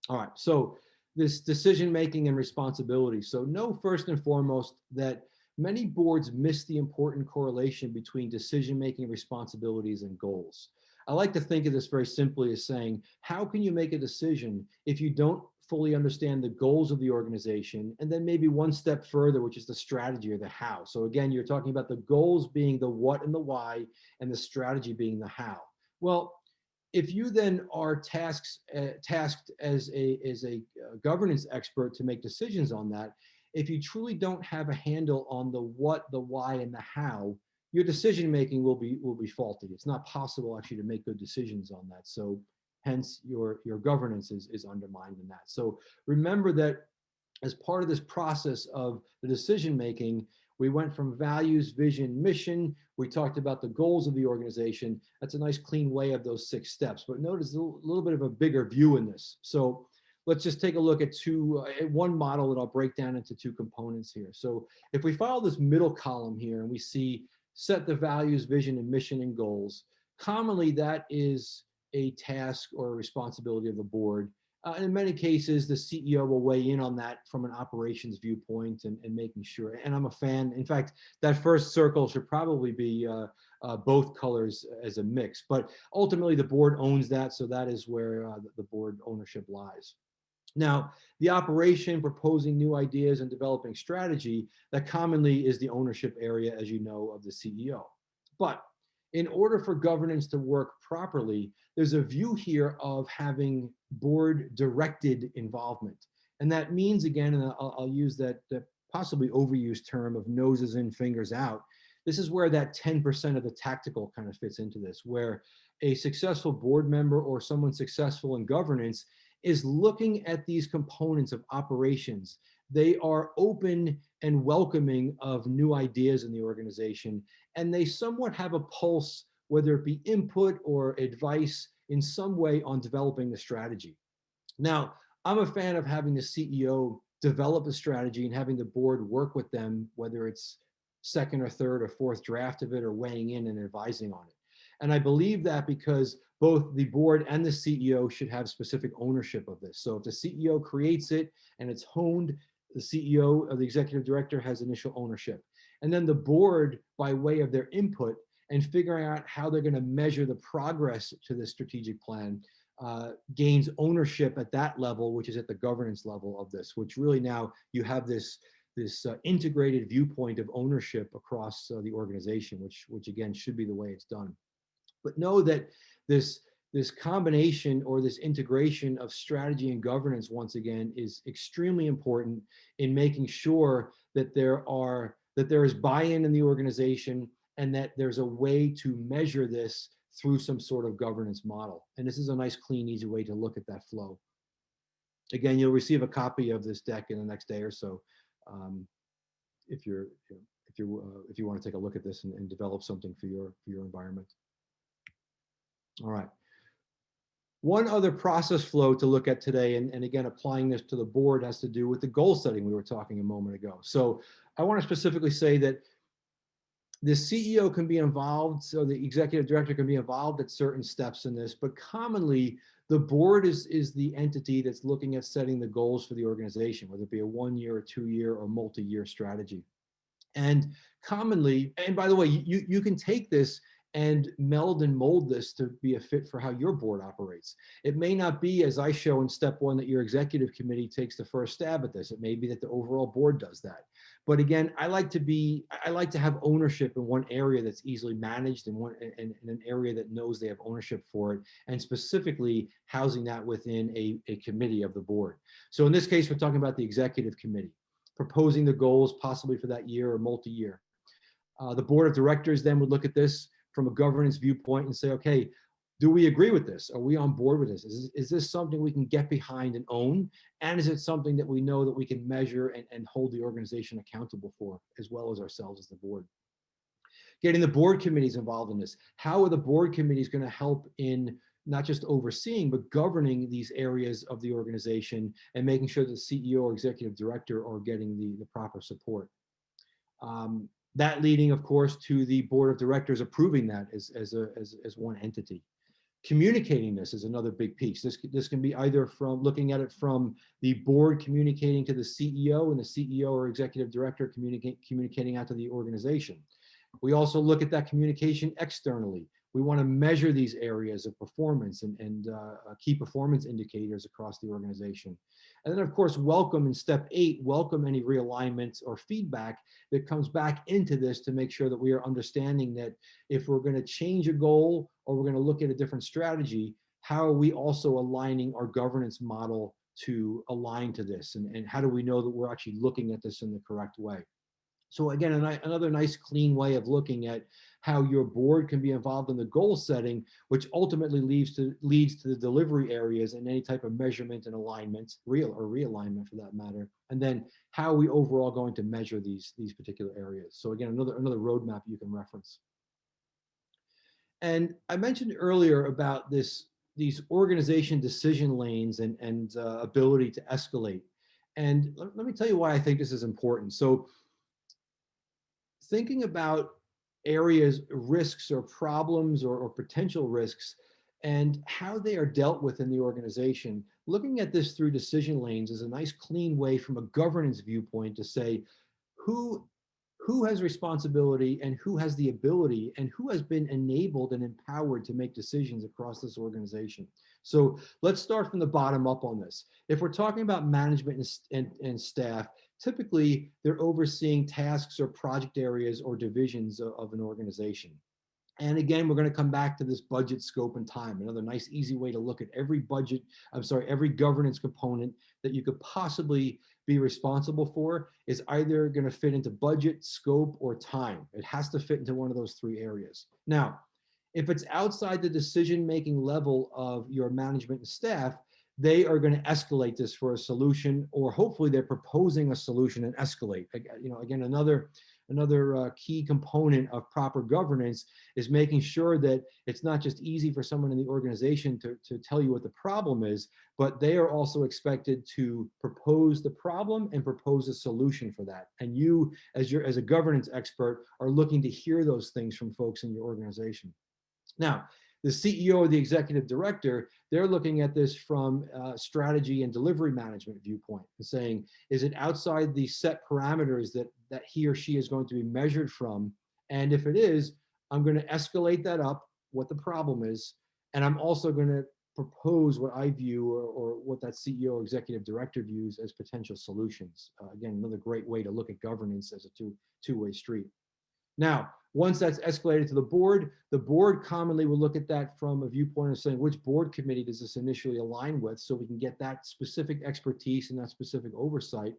All right, so this decision-making and responsibility. So know first and foremost that many boards miss the important correlation between decision-making, responsibilities, and goals. I like to think of this very simply as saying, how can you make a decision if you don't fully understand the goals of the organization, and then maybe one step further, which is the strategy or the how. So again, you're talking about the goals being the what and the why, and the strategy being the how. Well, if you then are tasked as a governance expert to make decisions on that, if you truly don't have a handle on the what, the why, and the how, your decision making will be faulty. It's not possible actually to make good decisions on that. So hence your governance is undermined in that. So remember that as part of this process of the decision making, we went from values, vision, mission. We talked about the goals of the organization. That's a nice clean way of those 6 steps. But notice a little bit of a bigger view in this. So let's just take a look at one model that I'll break down into 2 components here. So if we follow this middle column here and we see set the values, vision, and mission and goals, commonly that is a task or a responsibility of the board. In many cases, the CEO will weigh in on that from an operations viewpoint and making sure. And I'm a fan. In fact, that first circle should probably be both colors as a mix. But ultimately, the board owns that. So that is where the board ownership lies. Now, the operation, proposing new ideas and developing strategy, that commonly is the ownership area, as you know, of the CEO. But in order for governance to work properly, there's a view here of having board directed involvement. And that means, again, and I'll use that possibly overused term of noses in, fingers out. This is where that 10% of the tactical kind of fits into this, where a successful board member or someone successful in governance is looking at these components of operations. They are open and welcoming of new ideas in the organization, and they somewhat have a pulse, whether it be input or advice in some way on developing the strategy. Now, I'm a fan of having the CEO develop a strategy and having the board work with them, whether it's second or third or fourth draft of it or weighing in and advising on it. And I believe that because both the board and the CEO should have specific ownership of this. So if the CEO creates it and it's honed, the CEO or the executive director has initial ownership. And then the board, by way of their input and figuring out how they're going to measure the progress to this strategic plan, gains ownership at that level, which is at the governance level of this, which really now you have this integrated viewpoint of ownership across the organization, which again should be the way it's done. But know that this combination or this integration of strategy and governance, once again, is extremely important in making sure that there is buy-in in the organization and that there's a way to measure this through some sort of governance model. And this is a nice, clean, easy way to look at that flow. Again, you'll receive a copy of this deck in the next day or so, if you want to take a look at this and develop something for your environment. All right. One other process flow to look at today, and again, applying this to the board, has to do with the goal setting we were talking a moment ago. So I want to specifically say that the CEO can be involved, so the executive director can be involved at certain steps in this, but commonly the board is the entity that's looking at setting the goals for the organization, whether it be a 1-year, or 2-year, or multi-year strategy. And commonly, and by the way, you can take this and meld and mold this to be a fit for how your board operates. It may not be, as I show in step 1, that your executive committee takes the first stab at this. It may be that the overall board does that. But again, I like to have ownership in one area that's easily managed and in an area that knows they have ownership for it, and specifically housing that within a committee of the board. So in this case, we're talking about the executive committee, proposing the goals possibly for that year or multi-year. The board of directors then would look at this from a governance viewpoint and say, okay, do we agree with this? Are we on board with this? Is this something we can get behind and own? And is it something that we know that we can measure and hold the organization accountable for, as well as ourselves as the board? Getting the board committees involved in this. How are the board committees going to help in not just overseeing, but governing these areas of the organization and making sure that the CEO or executive director are getting the proper support? That leading, of course, to the board of directors approving that as one entity. Communicating this is another big piece. This can be either from looking at it from the board communicating to the CEO, and the CEO or executive director communicating out to the organization. We also look at that communication externally. We want to measure these areas of performance and key performance indicators across the organization. And then, of course, welcome in step 8, welcome any realignments or feedback that comes back into this to make sure that we are understanding that if we're going to change a goal or we're going to look at a different strategy, how are we also aligning our governance model to align to this? And how do we know that we're actually looking at this in the correct way? So again, another nice clean way of looking at how your board can be involved in the goal setting, which ultimately leads to the delivery areas and any type of measurement and alignment, realignment for that matter, and then how are we overall going to measure these particular areas. So again, another roadmap you can reference. And I mentioned earlier about these organization decision lanes and ability to escalate. And let me tell you why I think this is important. So thinking about areas, risks or problems or potential risks and how they are dealt with in the organization, looking at this through decision lanes is a nice clean way from a governance viewpoint to say who has responsibility and who has the ability and who has been enabled and empowered to make decisions across this organization. So let's start from the bottom up on this. If we're talking about management and staff, typically they're overseeing tasks or project areas or divisions of an organization. And again, we're going to come back to this budget, scope, and time. Another nice, easy way to look at every every governance component that you could possibly be responsible for is either going to fit into budget, scope, or time. It has to fit into one of those 3 areas. Now, if it's outside the decision-making level of your management and staff, they are going to escalate this for a solution, or hopefully they're proposing a solution and escalate. Again, another key component of proper governance is making sure that it's not just easy for someone in the organization to tell you what the problem is, but they are also expected to propose the problem and propose a solution for that. And you, as a governance expert, are looking to hear those things from folks in your organization. Now, the CEO or the executive director, they're looking at this from strategy and delivery management viewpoint and saying, is it outside the set parameters that he or she is going to be measured from? And if it is, I'm going to escalate that up, what the problem is, and I'm also going to propose what I view or what that CEO or executive director views as potential solutions. Again, another great way to look at governance as a two-way street. Now, once that's escalated to the board commonly will look at that from a viewpoint of saying, which board committee does this initially align with, so we can get that specific expertise and that specific oversight,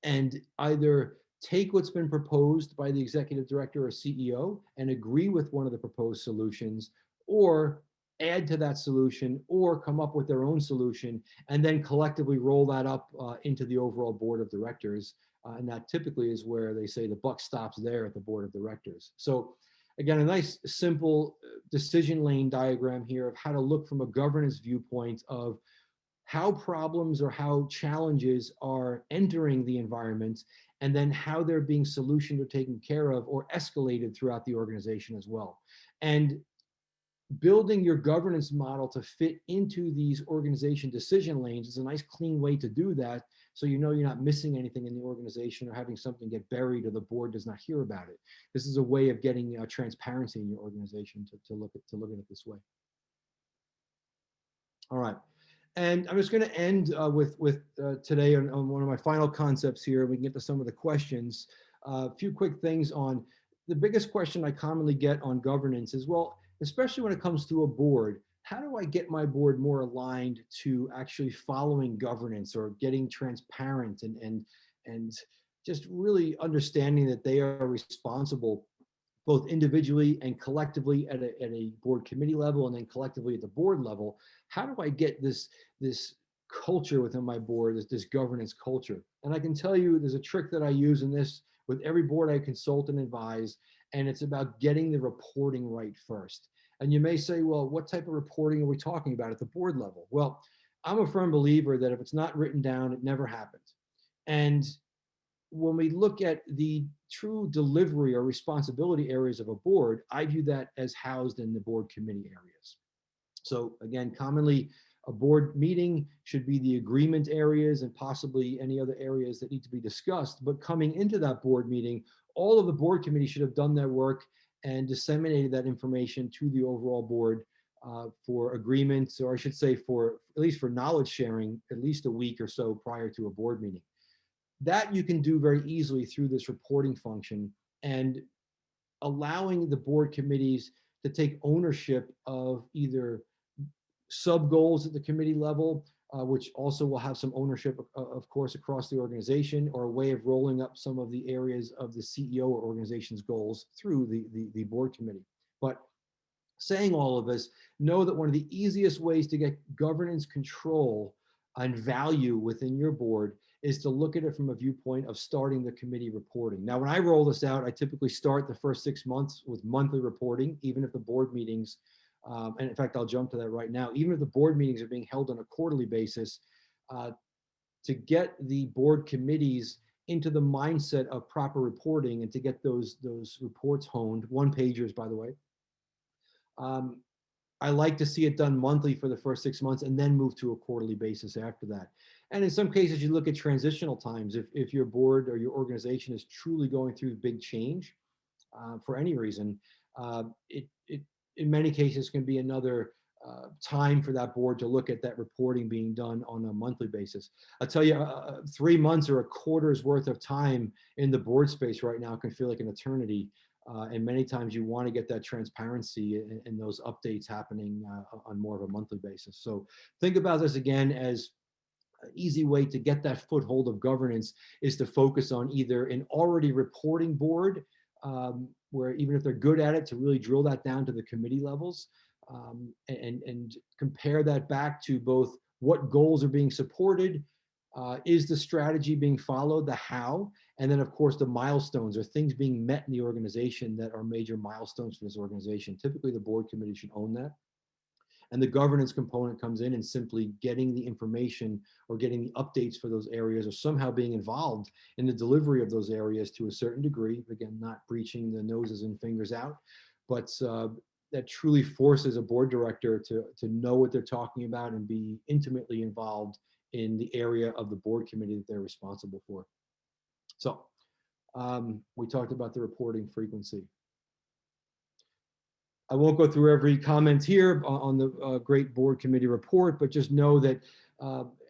and either take what's been proposed by the executive director or CEO and agree with one of the proposed solutions, or add to that solution, or come up with their own solution, and then collectively roll that up into the overall board of directors. And that typically is where they say the buck stops there at the board of directors. So again, a nice simple decision lane diagram here of how to look from a governance viewpoint of how problems or how challenges are entering the environment, and then how they're being solutioned or taken care of or escalated throughout the organization as well. And building your governance model to fit into these organization decision lanes is a nice clean way to do that, so you know you're not missing anything in the organization or having something get buried or the board does not hear about it. This is a way of getting transparency in your organization to look at it this way. All right, and I'm just going to end with today on one of my final concepts here. We can get to some of the questions. A few quick things on the biggest question I commonly get on governance is, well, especially when it comes to a board, how do I get my board more aligned to actually following governance or getting transparent and just really understanding that they are responsible both individually and collectively at a board committee level and then collectively at the board level? How do I get this culture within my board, this governance culture? And I can tell you there's a trick that I use in this with every board I consult and advise, and it's about getting the reporting right first. And you may say, well, what type of reporting are we talking about at the board level? Well, I'm a firm believer that if it's not written down, it never happens. And when we look at the true delivery or responsibility areas of a board, I view that as housed in the board committee areas. So again, commonly a board meeting should be the agreement areas and possibly any other areas that need to be discussed. But coming into that board meeting, all of the board committees should have done their work and disseminated that information to the overall board for agreements, or I should say for, at least for knowledge sharing, at least a week or so prior to a board meeting. That you can do very easily through this reporting function, and allowing the board committees to take ownership of either sub goals at the committee level, which also will have some ownership, of course, across the organization, or a way of rolling up some of the areas of the CEO or organization's goals through the board committee. But saying all of this, know that one of the easiest ways to get governance control and value within your board is to look at it from a viewpoint of starting the committee reporting. Now, when I roll this out, I typically start the first 6 months with monthly reporting, even if the board meetings, and in fact, I'll jump to that right now, even if the board meetings are being held on a quarterly basis, to get the board committees into the mindset of proper reporting and to get those reports honed, one pagers, by the way. I like to see it done monthly for the first 6 months and then move to a quarterly basis after that. And in some cases, you look at transitional times. If your board or your organization is truly going through big change for any reason, it in many cases can be another time for that board to look at that reporting being done on a monthly basis. I'll tell you, 3 months or a quarter's worth of time in the board space right now can feel like an eternity. And many times you want to get that transparency and those updates happening on more of a monthly basis. So think about this again as an easy way to get that foothold of governance is to focus on either an already reporting board, where even if they're good at it, to really drill that down to the committee levels, and compare that back to both what goals are being supported, is the strategy being followed, the how, and then of course the milestones or things being met in the organization that are major milestones for this organization. Typically the board committee should own that. And the governance component comes in and simply getting the information or getting the updates for those areas, or somehow being involved in the delivery of those areas to a certain degree. Again, not breaching the noses and fingers out, but that truly forces a board director to know what they're talking about and be intimately involved in the area of the board committee that they're responsible for. So we talked about the reporting frequency. I won't go through every comment here on the great board committee report, but just know that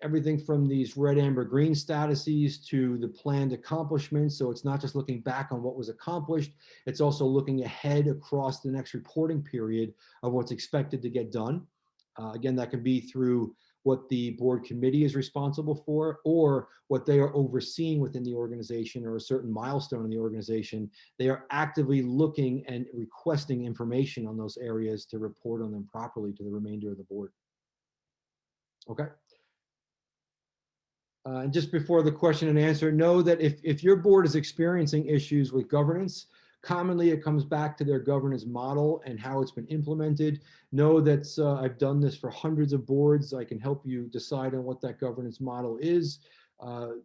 everything from these red, amber, green statuses to the planned accomplishments. So it's not just looking back on what was accomplished, it's also looking ahead across the next reporting period of what's expected to get done. Again, that can be through what the board committee is responsible for, or what they are overseeing within the organization, or a certain milestone in the organization. They are actively looking and requesting information on those areas to report on them properly to the remainder of the board. Okay. And just before the question and answer, know that if your board is experiencing issues with governance, commonly it comes back to their governance model and how it's been implemented. Know that I've done this for hundreds of boards. I can help you decide on what that governance model is.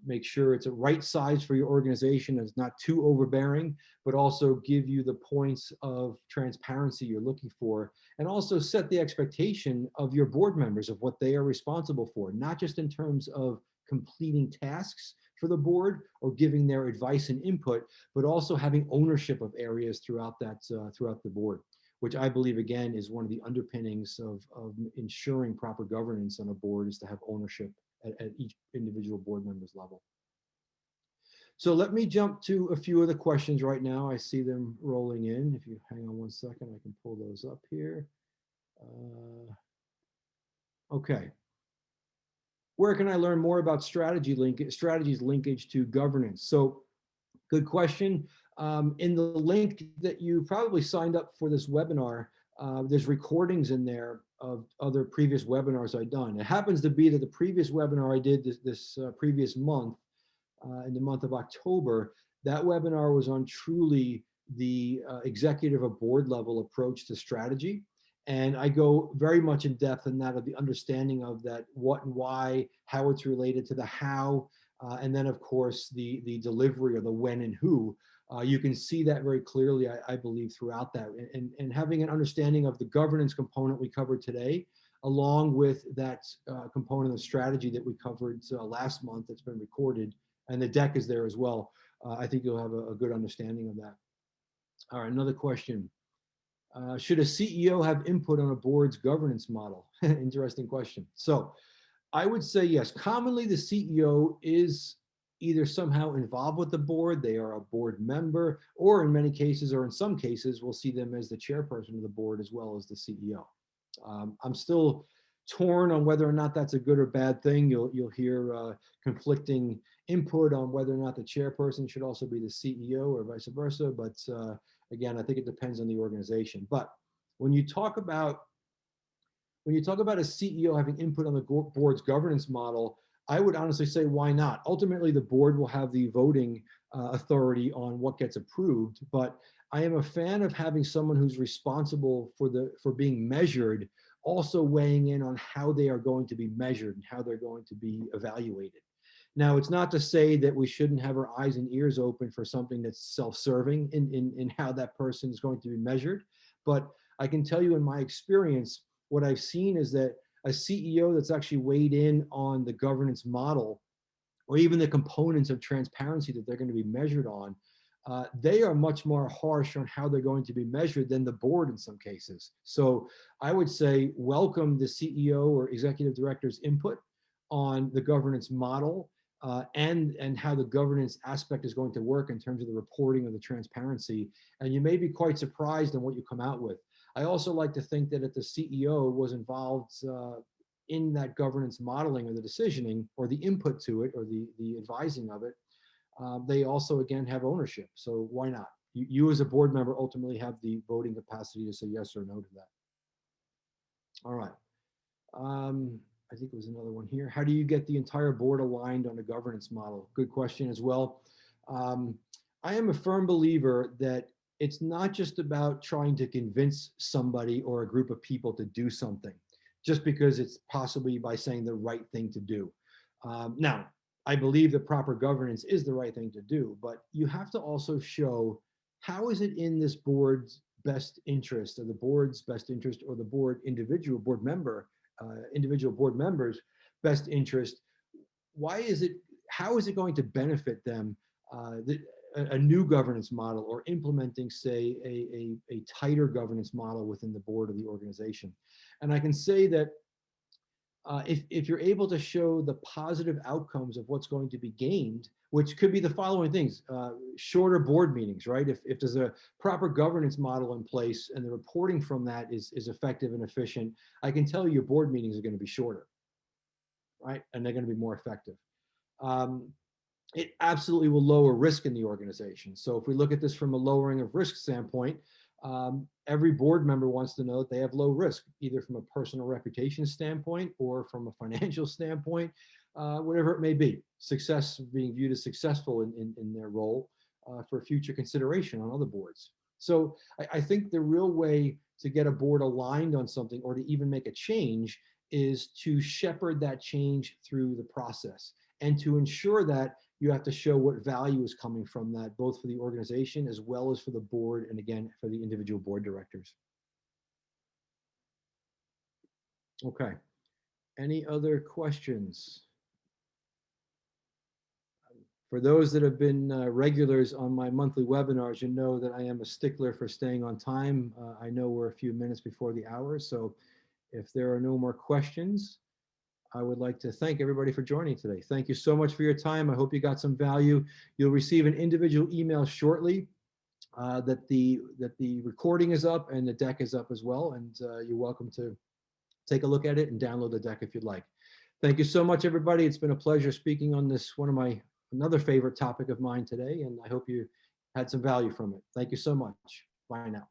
Make sure it's a right size for your organization, it's not too overbearing, but also give you the points of transparency you're looking for, and also set the expectation of your board members of what they are responsible for, not just in terms of completing tasks for the board or giving their advice and input, but also having ownership of areas throughout that throughout the board, which I believe again is one of the underpinnings of ensuring proper governance on a board, is to have ownership at each individual board member's level. So let me jump to a few of the questions right now. I see them rolling in. If you hang on one second, I can pull those up here. Okay. Where can I learn more about strategies linkage to governance? So good question. In the link that you probably signed up for this webinar, there's recordings in there of other previous webinars I've done. It happens to be that the previous webinar I did this previous month, in the month of October, that webinar was on truly the executive or board level approach to strategy. And I go very much in depth in that, of the understanding of that what and why, how it's related to the how, and then of course the delivery, or the when and who. You can see that very clearly, I believe, throughout that. And having an understanding of the governance component we covered today, along with that component of strategy that we covered last month that's been recorded, and the deck is there as well. I think you'll have a good understanding of that. All right, another question. Should a CEO have input on a board's governance model? Interesting question. So I would say yes. Commonly, the CEO is either somehow involved with the board, they are a board member, or in many cases, or in some cases, we'll see them as the chairperson of the board as well as the CEO. I'm still torn on whether or not that's a good or bad thing. You'll hear conflicting input on whether or not the chairperson should also be the CEO or vice versa. But again, I think it depends on the organization. But when you talk about a CEO having input on the board's governance model, I would honestly say, why not? Ultimately, the board will have the voting authority on what gets approved, but I am a fan of having someone who's responsible for being measured, also weighing in on how they are going to be measured and how they're going to be evaluated. Now, it's not to say that we shouldn't have our eyes and ears open for something that's self-serving in how that person is going to be measured, but I can tell you in my experience, what I've seen is that a CEO that's actually weighed in on the governance model or even the components of transparency that they're going to be measured on, they are much more harsh on how they're going to be measured than the board in some cases. So I would say welcome the CEO or executive director's input on the governance model and how the governance aspect is going to work in terms of the reporting of the transparency. And you may be quite surprised on what you come out with. I also like to think that if the CEO was involved in that governance modeling or the decisioning or the input to it or the advising of it, they also, again, have ownership. So why not? You as a board member ultimately have the voting capacity to say yes or no to that. All right. I think there was another one here. How do you get the entire board aligned on a governance model? Good question as well. I am a firm believer that it's not just about trying to convince somebody or a group of people to do something, just because it's possibly by saying the right thing to do. Now, I believe that proper governance is the right thing to do, but you have to also show how is it in this board's best interest or the board's best interest or the individual board members' best interest. Why is it, how is it going to benefit them, a new governance model or implementing, say, a tighter governance model within the board of the organization? And I can say that if you're able to show the positive outcomes of what's going to be gained, which could be the following things, shorter board meetings, right? If there's a proper governance model in place and the reporting from that is effective and efficient, I can tell you your board meetings are going to be shorter, right? And they're going to be more effective. It absolutely will lower risk in the organization. So if we look at this from a lowering of risk standpoint, every board member wants to know that they have low risk, either from a personal reputation standpoint or from a financial standpoint, whatever it may be. Success, being viewed as successful in their role for future consideration on other boards. So I think the real way to get a board aligned on something or to even make a change is to shepherd that change through the process and to ensure that you have to show what value is coming from that, both for the organization as well as for the board, and again, for the individual board directors. Okay. Any other questions? For those that have been regulars on my monthly webinars, you know that I am a stickler for staying on time. I know we're a few minutes before the hour, so if there are no more questions, I would like to thank everybody for joining today. Thank you so much for your time. I hope you got some value. You'll receive an individual email shortly that the recording is up and the deck is up as well. And you're welcome to take a look at it and download the deck if you'd like. Thank you so much, everybody. It's been a pleasure speaking on this, another favorite topic of mine today, and I hope you had some value from it. Thank you so much. Bye now.